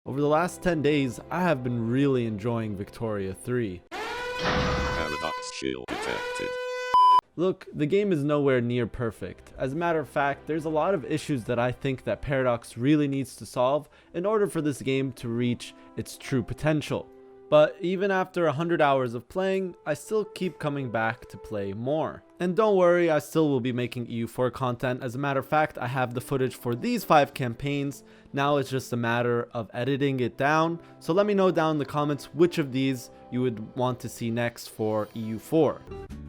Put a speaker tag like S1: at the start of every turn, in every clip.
S1: Over the last 10 days, I have been really enjoying Victoria 3.
S2: Paradox shield detected.
S1: Look, the game is nowhere near perfect. As a matter of fact, there's a lot of issues that I think that Paradox really needs to solve in order for this game to reach its true potential. But even after 100 hours of playing, I still keep coming back to play more. And don't worry, I still will be making EU4 content. As a matter of fact, I have the footage for these 5 campaigns. Now it's just a matter of editing it down. So let me know down in the comments which of these you would want to see next for EU4.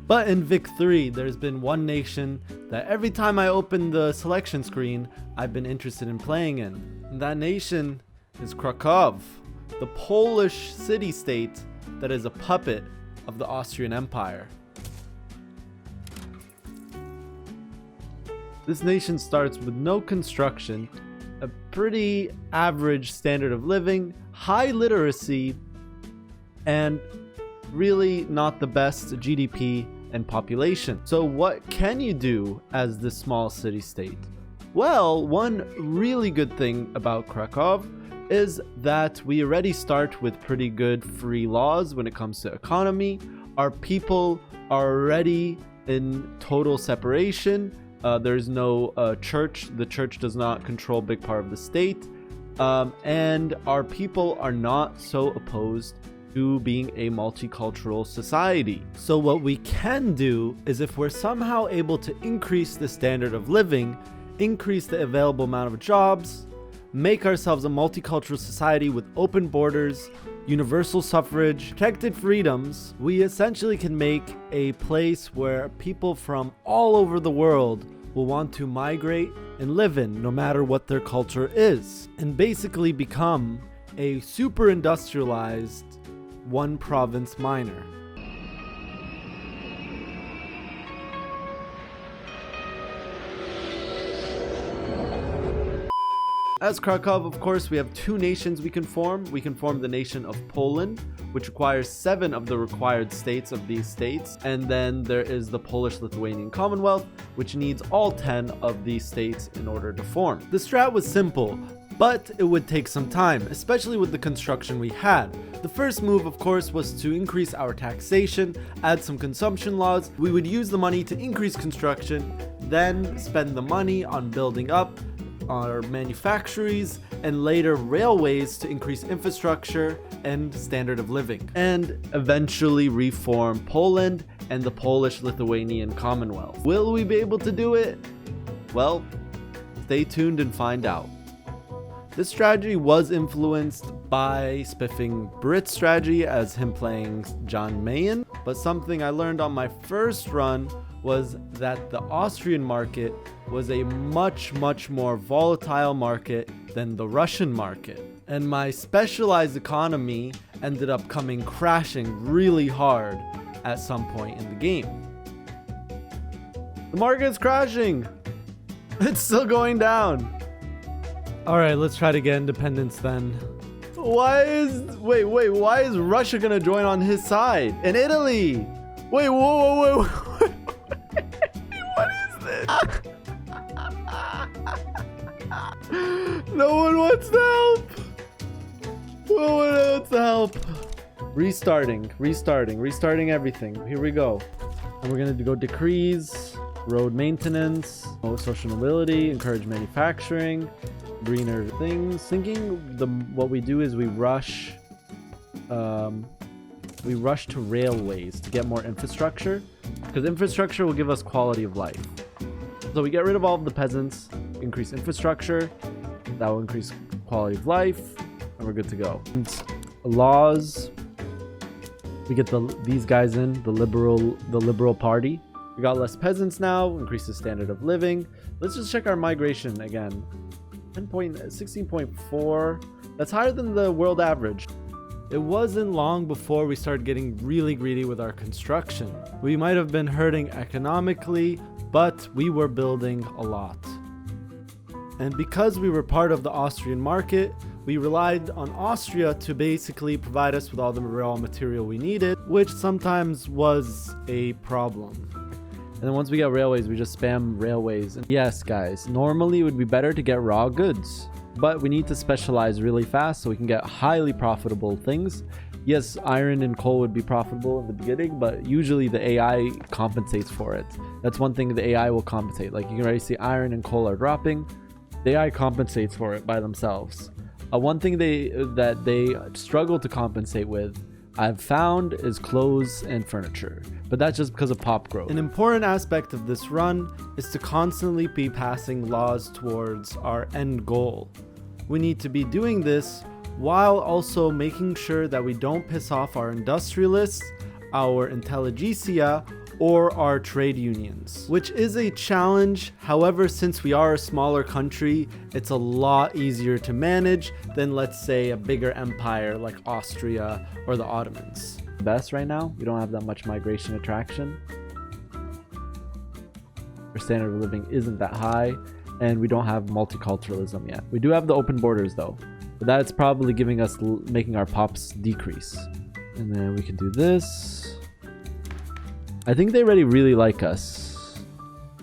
S1: But in Vic 3, there's been one nation that every time I open the selection screen, I've been interested in playing in. And that nation is Krakow, the Polish city-state that is a puppet of the Austrian Empire. This nation starts with no construction, a pretty average standard of living, high literacy, and really not the best GDP and population. So what can you do as this small city-state? Well, one really good thing about Krakow is that we already start with pretty good free laws when it comes to economy. Our people are already in total separation. There's no church. The church does not control a big part of the state. And our people are not so opposed to being a multicultural society. So what we can do is, if we're somehow able to increase the standard of living, increase the available amount of jobs, make ourselves a multicultural society with open borders, universal suffrage, protected freedoms, we essentially can make a place where people from all over the world will want to migrate and live in, no matter what their culture is, and basically become a super industrialized one province minor. As Krakow, of course, we have 2 nations we can form. We can form the nation of Poland, which requires 7 of the required states of these states. And then there is the Polish Lithuanian Commonwealth, which needs all 10 of these states in order to form. The strat was simple, but it would take some time, especially with the construction we had. The first move, of course, was to increase our taxation, add some consumption laws. We would use the money to increase construction, then spend the money on building up our manufactories and later railways to increase infrastructure and standard of living, and eventually reform Poland and the Polish Lithuanian Commonwealth. Will we be able to do it? Well, stay tuned and find out. This strategy was influenced by Spiffing Brit's strategy as him playing John Mayen, but something I learned on my first run was that the Austrian market was a much more volatile market than the Russian market. And my specialized economy ended up coming crashing really hard at some point in the game. The market's crashing! It's still going down! Alright, let's try to get independence then. Why is Russia gonna join on his side? And Italy! Wait, whoa. What is this? No one wants to help. No one wants to help. Restarting everything. Here we go. And we're gonna go decrease, road maintenance, social mobility, encourage manufacturing, greener things. What we do is we rush to railways to get more infrastructure, because infrastructure will give us quality of life. So we get rid of all of the peasants, increase infrastructure, that will increase quality of life, and we're good to go. And laws, we get these guys in, the liberal party. We got less peasants now, increase the standard of living. Let's just check our migration again. 16.4, that's higher than the world average. It wasn't long before we started getting really greedy with our construction. We might have been hurting economically, but we were building a lot. And because we were part of the Austrian market, we relied on Austria to basically provide us with all the raw material we needed, which sometimes was a problem. And then once we get railways, we just spam railways. And yes, guys, normally it would be better to get raw goods. but we need to specialize really fast so we can get highly profitable things. Yes, iron and coal would be profitable in the beginning, but usually the AI compensates for it. That's one thing the AI will compensate. Like you can already see iron and coal are dropping. The AI compensates for it by themselves. One thing that they struggle to compensate with, I've found, is clothes and furniture, but that's just because of pop growth. An important aspect of this run is to constantly be passing laws towards our end goal. We need to be doing this while also making sure that we don't piss off our industrialists, our intelligentsia, or our trade unions, which is a challenge. However, since we are a smaller country, it's a lot easier to manage than, let's say, a bigger empire like Austria or the Ottomans. Best right now, we don't have that much migration attraction. Our standard of living isn't that high, and we don't have multiculturalism yet. We do have the open borders though, but that's probably giving us, making our pops decrease. And then we can do this. I think they already really like us.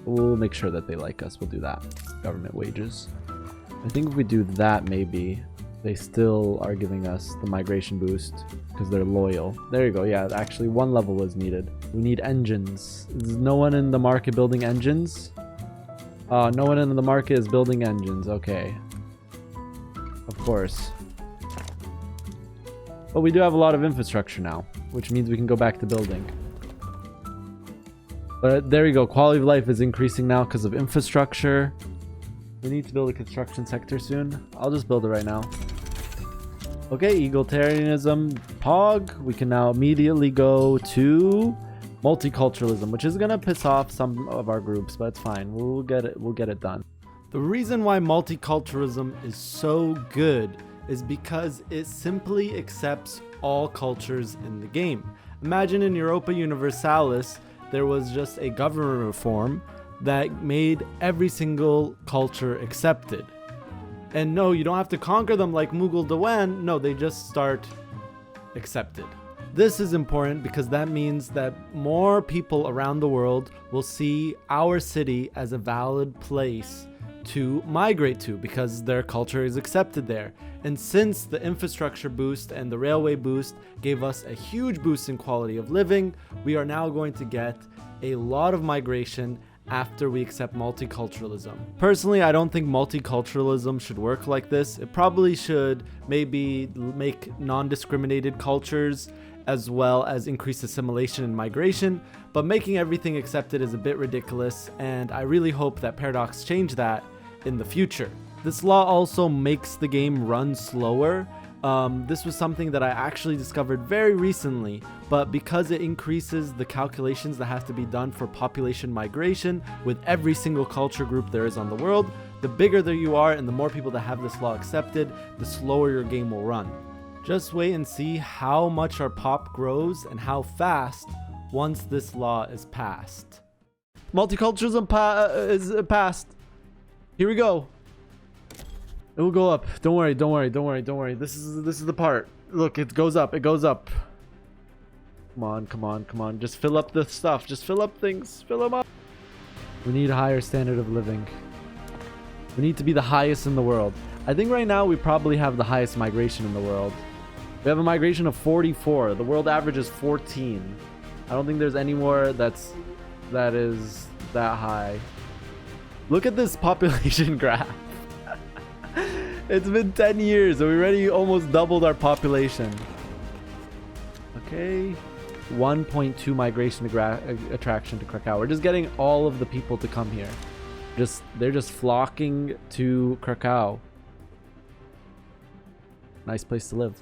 S1: We'll make sure that they like us. We'll do that. Government wages. I think if we do that, maybe they still are giving us the migration boost because they're loyal. There you go. Yeah, actually one level is needed. We need engines. Is no one in the market building engines? No one in the market is building engines. Okay. Of course. But we do have a lot of infrastructure now, which means we can go back to building. But there you go. Quality of life is increasing now because of infrastructure. We need to build a construction sector soon. I'll just build it right now. Okay, egalitarianism, POG. We can now immediately go to multiculturalism, which is gonna piss off some of our groups, but it's fine. We'll get it done. The reason why multiculturalism is so good is because it simply accepts all cultures in the game. Imagine in Europa Universalis, there was just a government reform that made every single culture accepted. And no, you don't have to conquer them like Mughal Diwan. No, they just start accepted. This is important because that means that more people around the world will see our city as a valid place to migrate to because their culture is accepted there. And since the infrastructure boost and the railway boost gave us a huge boost in quality of living, we are now going to get a lot of migration after we accept multiculturalism. Personally, I don't think multiculturalism should work like this. It probably should maybe make non-discriminated cultures as well as increase assimilation and migration, but making everything accepted is a bit ridiculous, and I really hope that Paradox change that in the future. This law also makes the game run slower. This was something that I actually discovered very recently, but because it increases the calculations that have to be done for population migration with every single culture group there is on the world, the bigger that you are and the more people that have this law accepted, the slower your game will run. Just wait and see how much our pop grows and how fast once this law is passed. Multiculturalism is passed. Here we go. It will go up. Don't worry, don't worry, don't worry, don't worry. This is the part. Look, it goes up. It goes up. Come on, come on, come on. Just fill up the stuff. Just fill up things. Fill them up. We need a higher standard of living. We need to be the highest in the world. I think right now we probably have the highest migration in the world. We have a migration of 44. The world average is 14. I don't think there's any more that is that high. Look at this population graph. It's been 10 years and we already almost doubled our population. Okay. 1.2 migration attraction to Krakow. We're just getting all of the people to come here. They're just flocking to Krakow. Nice place to live.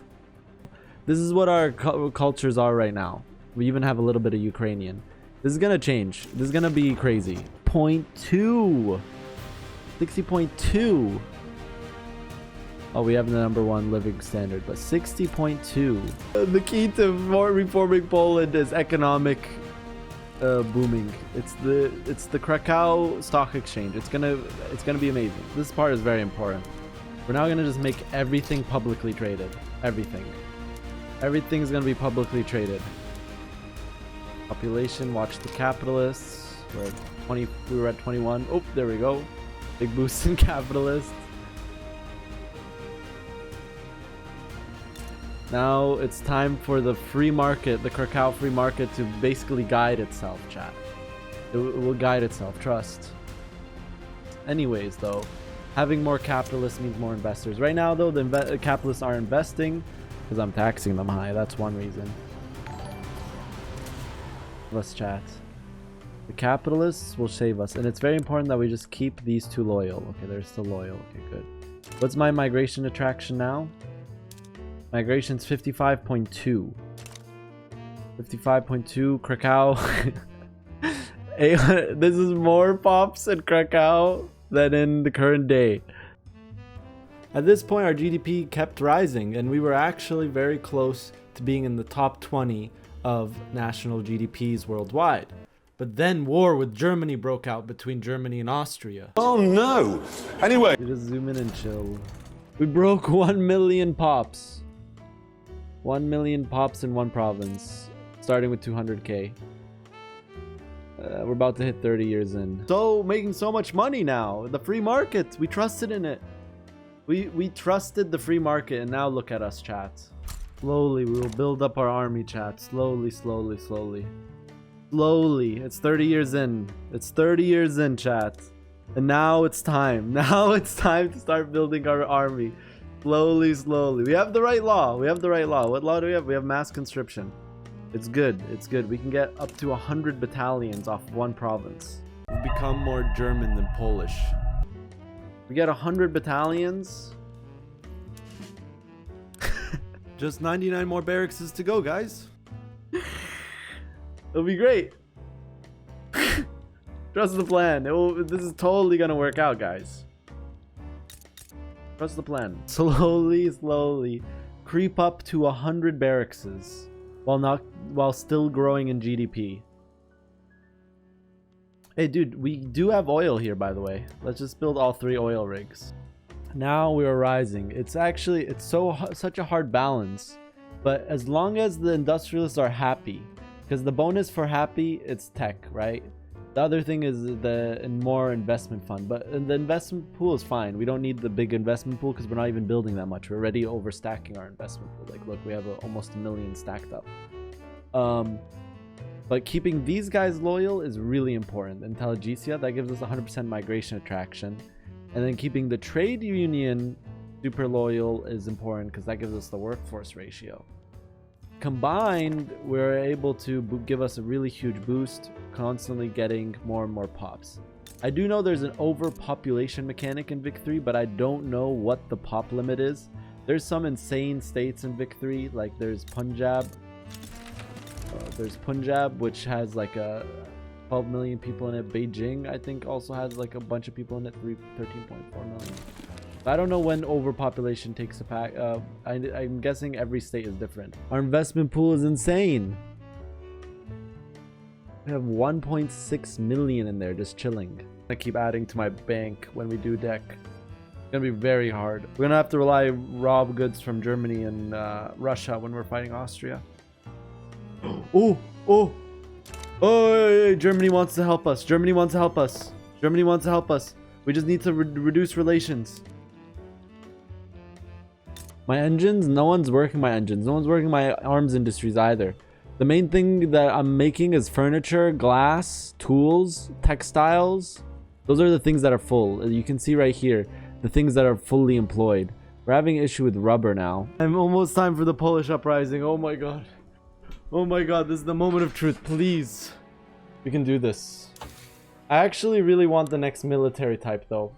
S1: This is what our cultures are right now. We even have a little bit of Ukrainian. This is gonna change. This is gonna be crazy. 0.2. 60.2. Oh, we have the #1 living standard, but 60.2. The key to reforming Poland is economic booming. It's the Krakow Stock Exchange. It's gonna be amazing. This part is very important. We're now gonna just make everything publicly traded. Everything. Everything's gonna be publicly traded. Population, watch the capitalists. We're at 20. We were at 21. Oh, there we go. Big boost in capitalists. Now it's time for the free market, the Krakow free market, to basically guide itself, chat. It will guide itself, trust. Anyways, though, having more capitalists means more investors. Right now, though, the capitalists are investing because I'm taxing them high. That's one reason. Let's chat. The capitalists will save us, and it's very important that we just keep these two loyal. Okay, they're still loyal. Okay, good. What's my migration attraction now? Migration's 55.2. 55.2. Krakow. This is more pops in Krakow than in the current day. At this point, our GDP kept rising, and we were actually very close to being in the top 20 of national GDPs worldwide. But then war with Germany broke out between Germany and Austria.
S3: Oh no! Anyway.
S1: We just zoom in and chill. We broke 1 million pops. 1 million pops in one province, starting with 200k. We're about to hit 30 years in. So, making so much money now. The free market. We trusted in it. We trusted the free market, and now look at us, chat. Slowly, we will build up our army, chat. Slowly, slowly, slowly. Slowly. It's 30 years in. It's 30 years in, chat. And now it's time. Now it's time to start building our army. Slowly, slowly. We have the right law. We have the right law. What law do we have? We have mass conscription. It's good. It's good. We can get up to 100 battalions off one province. We've become more German than Polish. We get 100 battalions. Just 99 more barracks to go, guys. It'll be great. Trust the plan. This is totally gonna work out, guys. Trust the plan. Slowly, slowly creep up to 100 barracks while still growing in GDP. Hey, dude, we do have oil here, by the way. Let's just build all 3 oil rigs. Now we are rising. It's such a hard balance, but as long as the industrialists are happy, because the bonus for happy, it's tech, right? The other thing is the more investment fund, but the investment pool is fine. We don't need the big investment pool because we're not even building that much. We're already overstacking our investment pool. Like, look, we have almost 1 million stacked up. But keeping these guys loyal is really important. Intelligentsia, that gives us 100% migration attraction. And then keeping the trade union super loyal is important because that gives us the workforce ratio. Combined, we're able to give us a really huge boost, constantly getting more and more pops. I do know there's an overpopulation mechanic in Vic 3, but I don't know what the pop limit is. There's some insane states in Vic 3, like there's Punjab. There's Punjab, which has like 12 million people in it. Beijing, I think, also has like a bunch of people in it, 13.4 million. I don't know when overpopulation takes effect. I'm guessing every state is different. Our investment pool is insane. We have 1.6 million in there just chilling. I keep adding to my bank when we do deck. It's gonna be very hard. We're gonna have to rob goods from Germany and Russia when we're fighting Austria. Oh, Germany wants to help us. Germany wants to help us. Germany wants to help us. We just need to reduce relations. My engines? No one's working my engines. No one's working my arms industries either. The main thing that I'm making is furniture, glass, tools, textiles. Those are the things that are full. You can see right here, the things that are fully employed. We're having an issue with rubber now. I'm almost time for the Polish uprising. Oh my god. Oh my god, this is the moment of truth. Please. We can do this. I actually really want the next military type though.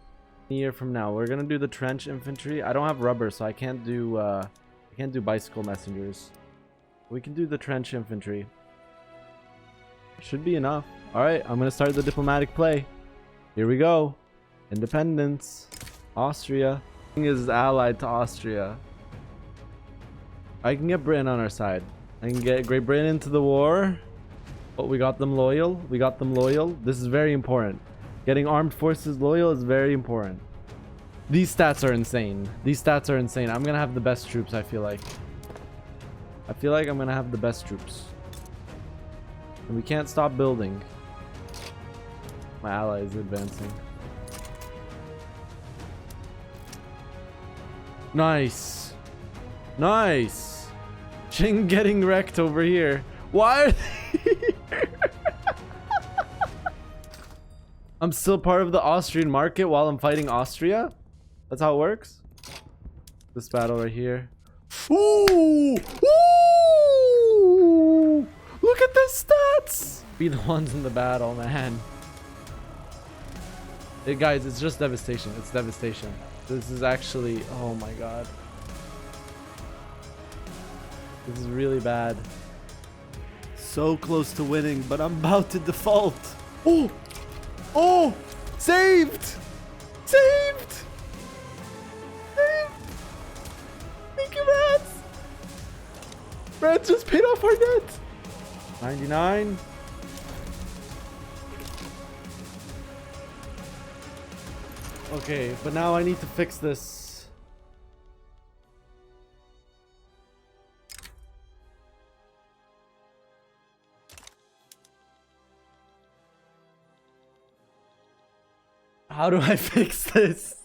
S1: A year from now, we're gonna do the trench infantry. I don't have rubber, so I can't do bicycle messengers. We can do the trench infantry. Should be enough. Alright, I'm gonna start the diplomatic play. Here we go. Independence. Austria. Is allied to Austria. I can get Britain on our side. I can get Great Britain into the war. But we got them loyal. We got them loyal. This is very important. Getting armed forces loyal is very important. These stats are insane. These stats are insane. I'm gonna have the best troops, I feel like. I feel like I'm gonna have the best troops. And we can't stop building. My ally is advancing. Nice. Nice. Ching getting wrecked over here. Why are they I'm still part of the Austrian market while I'm fighting Austria? That's how it works? This battle right here. Ooh! Ooh! Look at the stats! Be the ones in the battle, man. Hey guys, it's just devastation. It's devastation. This is actually... Oh my god. This is really bad. So close to winning, but I'm about to default. Oh! Oh! Saved! Saved! Saved! Thank you, Rats! Rats just paid off our debt! 99. Okay, but now I need to fix this. How do I fix this?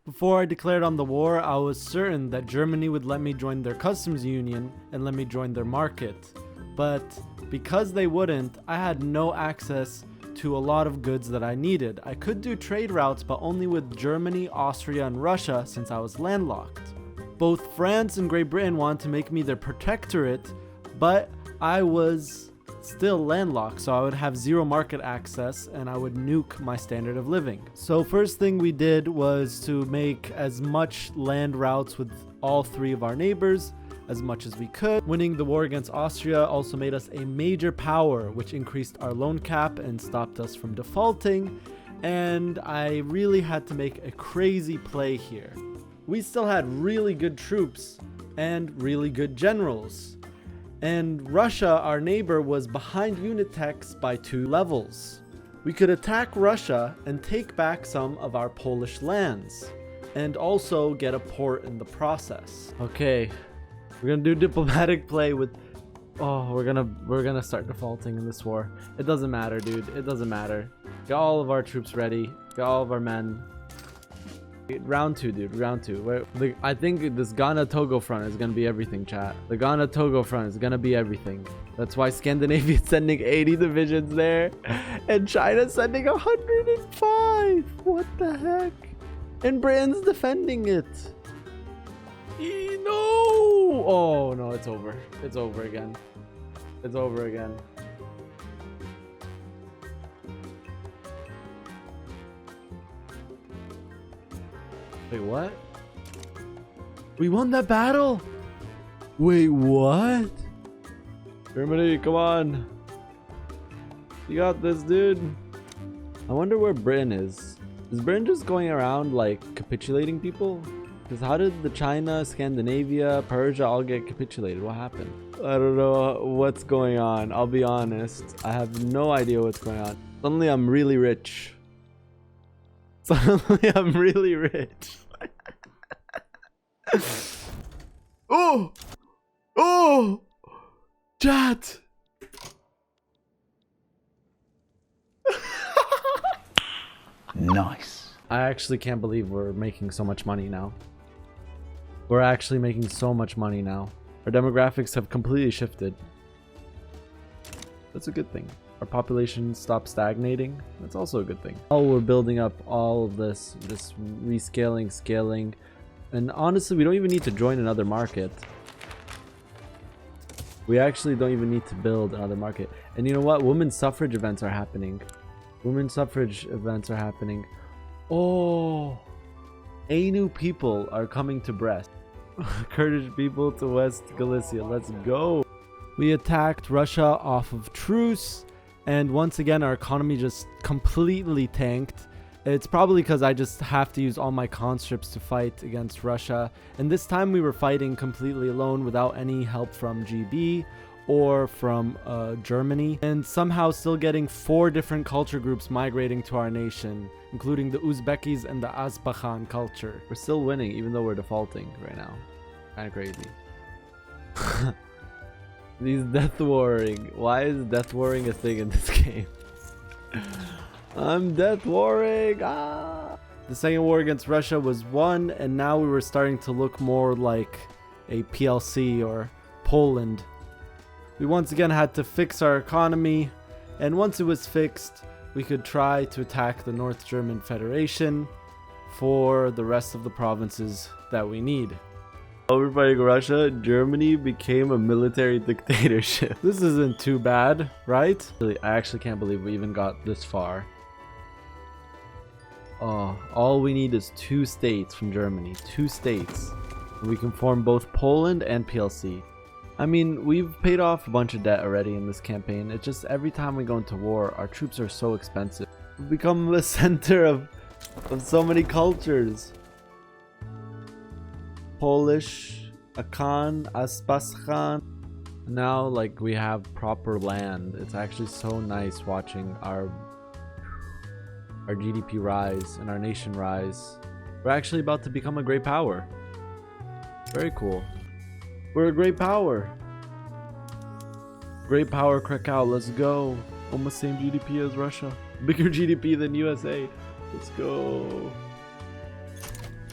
S1: Before I declared on the war, I was certain that Germany would let me join their customs union and let me join their market. But because they wouldn't, I had no access to a lot of goods that I needed. I could do trade routes, but only with Germany, Austria, and Russia since I was landlocked. Both France and Great Britain wanted to make me their protectorate, but I was still landlocked, so I would have zero market access and I would nuke my standard of living. So first thing we did was to make as much land routes with all three of our neighbors as much as we could. Winning the war against Austria also made us a major power, which increased our loan cap and stopped us from defaulting, and I really had to make a crazy play here. We still had really good troops and really good generals. And Russia, our neighbor, was behind Unitex by 2 levels. We could attack Russia and take back some of our Polish lands, and also get a port in the process. Okay, we're gonna do diplomatic play with... Oh, we're gonna start defaulting in this war. It doesn't matter, dude. It doesn't matter. Get all of our troops ready. Get all of our men. Round 2, dude. Round 2. I think this Ghana-Togo front is gonna be everything, chat. The Ghana-Togo front is gonna be everything. That's why Scandinavia's sending 80 divisions there, and China's sending 105. What the heck? And Britain's defending it. No! Oh no, it's over. It's over again. It's over again. Wait, what? We won that battle? Wait, what? Germany, come on. You got this, dude. I wonder where Britain is. Is Britain just going around, like, capitulating people? Because how did the China, Scandinavia, Persia all get capitulated? What happened? I don't know what's going on. I'll be honest. I have no idea what's going on. Suddenly, I'm really rich. Suddenly, I'm really rich. Oh! Oh! Chat!
S3: Nice.
S1: I actually can't believe we're making so much money now. We're actually making so much money now. Our demographics have completely shifted. That's a good thing. Our population stopped stagnating. That's also a good thing. Oh, we're building up all of this rescaling, scaling. And honestly, we don't even need to join another market. We actually don't even need to build another market. And you know what? Women's suffrage events are happening. Women's suffrage events are happening. Oh, Ainu people are coming to Brest. Kurdish people to West Galicia. Let's go. We attacked Russia off of truce. And once again, our economy just completely tanked. It's probably because I just have to use all my conscripts to fight against Russia. And this time we were fighting completely alone without any help from GB or from Germany. And somehow still getting 4 different culture groups migrating to our nation, including the Uzbekis and the Azbakhan culture. We're still winning even though we're defaulting right now. Kind of crazy. These death warring. Why is death warring a thing in this game? I'm death warring. Ah. The second war against Russia was won, and now we were starting to look more like a PLC or Poland. We once again had to fix our economy, and once it was fixed, we could try to attack the North German Federation for the rest of the provinces that we need. Overfighting Russia, Germany became a military dictatorship. This isn't too bad, right? I actually can't believe we even got this far. Oh, all we need is 2 states from Germany. 2 states. We can form both Poland and PLC. I mean, we've paid off a bunch of debt already in this campaign. It's just every time we go into war, our troops are so expensive. We've become the center of so many cultures. Polish, Akan, Aspaskan. Now, like, we have proper land. It's actually so nice watching our GDP rise and our nation rise. We're actually about to become a great power. Very cool. We're a great power. Great power, Krakow. Let's go. Almost same GDP as Russia. Bigger GDP than USA. Let's go.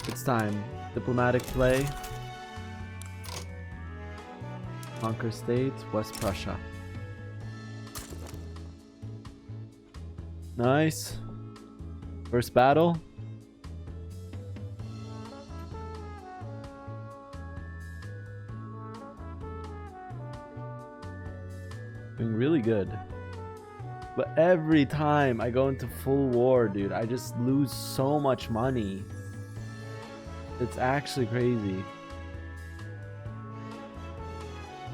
S1: It's time. Diplomatic play. Conquer states. West Prussia. Nice. First battle. Doing really good. But every time I go into full war, dude, I just lose so much money. It's actually crazy.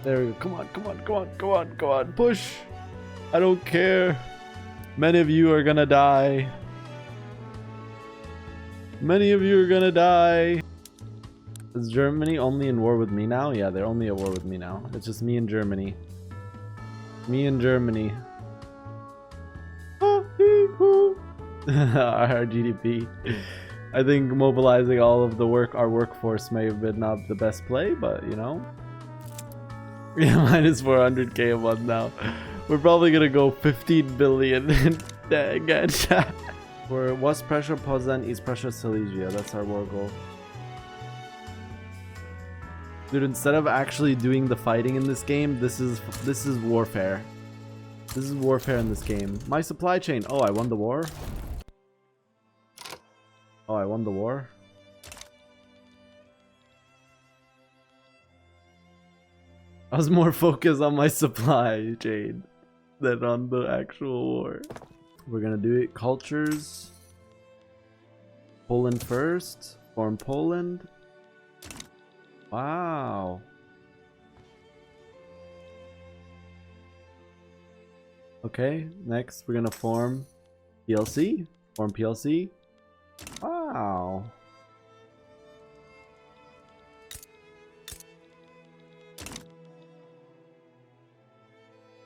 S1: There we go. Come on, come on, come on, come on, come on. Push. I don't care. Many of you are gonna die. Many of you are gonna die. Is Germany only in war with me now? Yeah, they're only at war with me now. It's just me and Germany. Me and Germany. Our GDP. I think mobilizing all of our workforce may have been not the best play, but you know. Yeah, minus 400k a month now. We're probably gonna go 15 billion again. For West Prussia, Poznan, East Prussia, Silesia. That's our war goal. Dude, instead of actually doing the fighting in this game, this is warfare. This is warfare in this game. My supply chain. Oh, I won the war? Oh, I won the war? I was more focused on my supply chain than on the actual war. We're gonna do it. Cultures. Poland first. Form Poland. Wow. Okay, next we're gonna form PLC. Form PLC. Wow.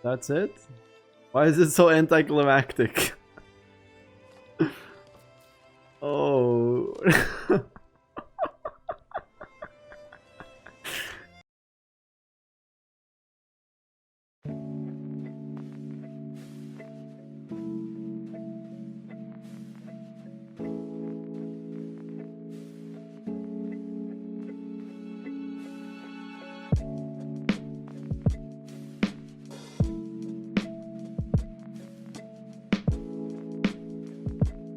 S1: That's it? Why is it so anticlimactic? Oh.